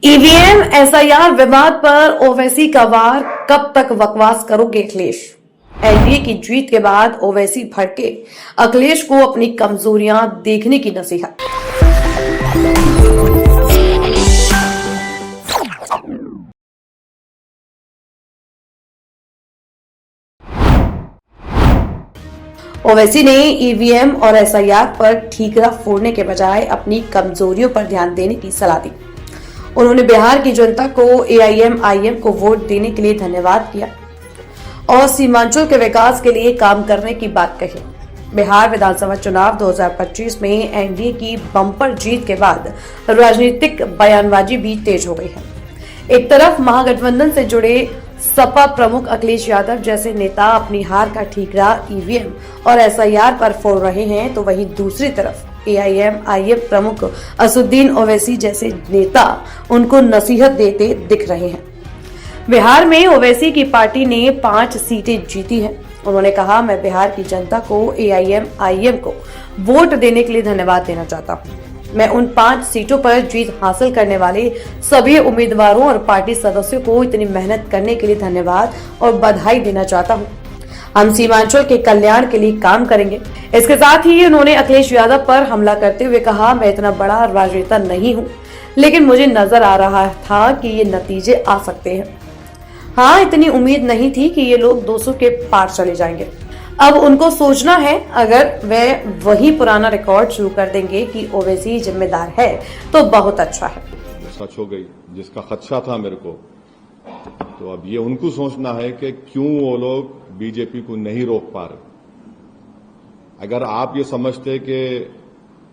EVM SIR विवाद पर ओवैसी का वार, कब तक बकवास करोगे अखिलेश। एनडीए की जीत के बाद ओवैसी भड़के, अखिलेश को अपनी कमजोरियां देखने की नसीहत। ओवैसी ने ईवीएम और एसआईआर पर ठीकरा फोड़ने के बजाय अपनी कमजोरियों पर ध्यान देने की सलाह दी। उन्होंने बिहार की जनता को एआईएमआईएम को वोट देने के लिए धन्यवाद किया और सीमांचल के विकास के लिए काम करने की बात कही। बिहार विधानसभा चुनाव 2025 में एनडीए की बम्पर जीत के बाद राजनीतिक बयानबाजी भी तेज हो गई है। एक तरफ महागठबंधन से जुड़े सपा प्रमुख अखिलेश यादव जैसे नेता अपनी हार का ठीकरा ईवीएम और एसआईआर पर फोड़ रहे हैं, तो वहीं दूसरी तरफ एआईएमआईएम प्रमुख असदुद्दीन ओवैसी जैसे नेता उनको नसीहत देते दिख रहे हैं। बिहार में ओवैसी की पार्टी ने 5 सीटें जीती हैं। उन्होंने कहा, मैं बिहार की जनता को एआईएमआईएम को वोट देने के लिए धन्यवाद देना चाहता हूं। मैं उन 5 सीटों पर जीत हासिल करने वाले सभी उम्मीदवारों और पार्टी सदस्यों को इतनी मेहनत करने के लिए धन्यवाद और बधाई देना चाहता हूं। हम सीमांचल के कल्याण के लिए काम करेंगे। इसके साथ ही उन्होंने अखिलेश यादव पर हमला करते हुए कहा, मैं इतना बड़ा राजनेता नहीं हूं, लेकिन मुझे नजर आ रहा था कि ये नतीजे आ सकते हैं। हाँ, इतनी उम्मीद नहीं थी कि ये लोग 200 के पार चले जाएंगे। अब उनको सोचना है, अगर वे वही पुराना रिकॉर्ड शुरू कर देंगे कि ओवैसी जिम्मेदार है तो बहुत अच्छा है। सच हो गई जिसका खदशा था मेरे को, तो अब ये उनको सोचना है कि क्यों वो लोग बीजेपी को नहीं रोक पा रहे। अगर आप ये समझते कि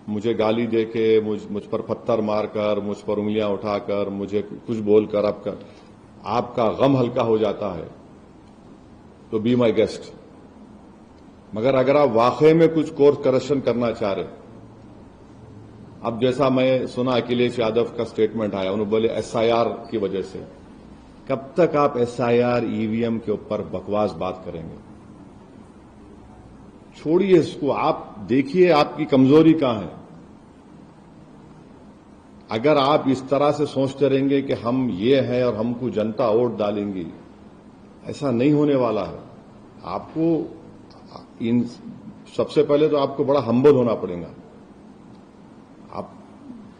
मुझे गाली देके, मुझ पर पत्थर मारकर, मुझ पर उंगलियां उठाकर, मुझे कुछ बोलकर आपका गम हल्का हो जाता है, तो बी माई गेस्ट। मगर अगर आप वाकई में कुछ कोर्स करेक्शन करना चाह रहे, अब जैसा मैं सुना अखिलेश यादव का स्टेटमेंट आया, उन्होंने बोले एसआईआर की वजह से, कब तक आप एसआईआर ईवीएम के ऊपर बकवास बात करेंगे? छोड़िए इसको, आप देखिए आपकी कमजोरी कहां है। अगर आप इस तरह से सोचते रहेंगे कि हम ये हैं और हमको जनता वोट डालेंगी, ऐसा नहीं होने वाला है। आपको सबसे पहले तो आपको बड़ा हम्बल होना पड़ेगा।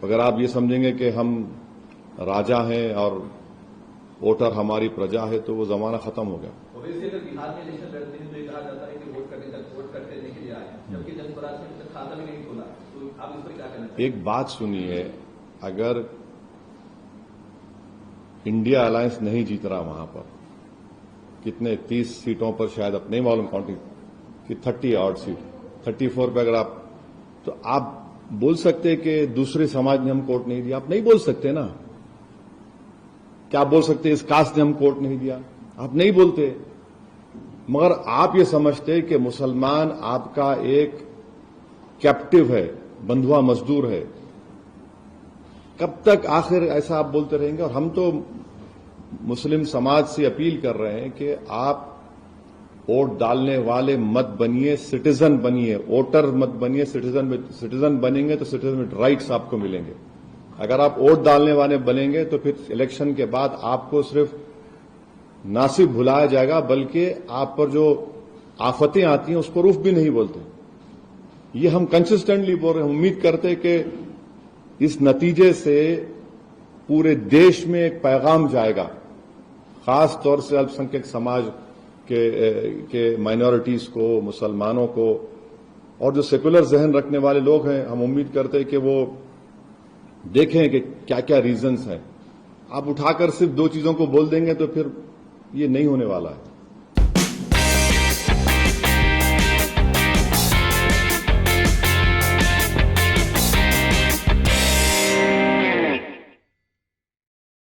अगर आप ये समझेंगे कि हम राजा हैं और वोटर हमारी प्रजा है, तो वो जमाना खत्म हो गया। अगर बिहार में इलेक्शन लड़ते हैं तो ये कहा जाता है कि वोट करने के लिए आए, जबकि जनस्वराज ने खाता भी नहीं खोला, तो आप इस पर क्या कहना चाहिए? एक बात सुनिए, अगर इंडिया अलायंस नहीं जीत रहा वहां पर, कितने 30 सीटों पर शायद अब नहीं मालूम काउंटिंग कि 30 ऑड सीट, 34 पे अगर आप बोल सकते कि दूसरे समाज ने हम वोट नहीं दिया? आप नहीं बोल सकते ना। क्या आप बोल सकते इस कास्ट ने हम वोट नहीं दिया? आप नहीं बोलते। मगर आप ये समझते कि मुसलमान आपका एक कैप्टिव है, बंधुआ मजदूर है। कब तक आखिर ऐसा आप बोलते रहेंगे? और हम तो मुस्लिम समाज से अपील कर रहे हैं कि आप वोट डालने वाले मत बनिए, सिटीजन बनिए। वोटर मत बनिए, सिटीजन बनेंगे तो सिटीजन राइट्स आपको मिलेंगे। अगर आप वोट डालने वाले बनेंगे तो फिर इलेक्शन के बाद आपको सिर्फ ना सिर्फ भुलाया जाएगा, बल्कि आप पर जो आफतें आती हैं उस पर उफ भी नहीं बोलते। ये हम कंसिस्टेंटली बोल रहे हैं। उम्मीद करते कि इस नतीजे से पूरे देश में एक पैगाम जाएगा, खास तौर से अल्पसंख्यक समाज के माइनॉरिटीज को, मुसलमानों को, और जो सेकुलर जहन रखने वाले लोग हैं। हम उम्मीद करते हैं कि वो देखें कि क्या क्या रीजंस हैं। आप उठाकर सिर्फ 2 चीजों को बोल देंगे तो फिर ये नहीं होने वाला है।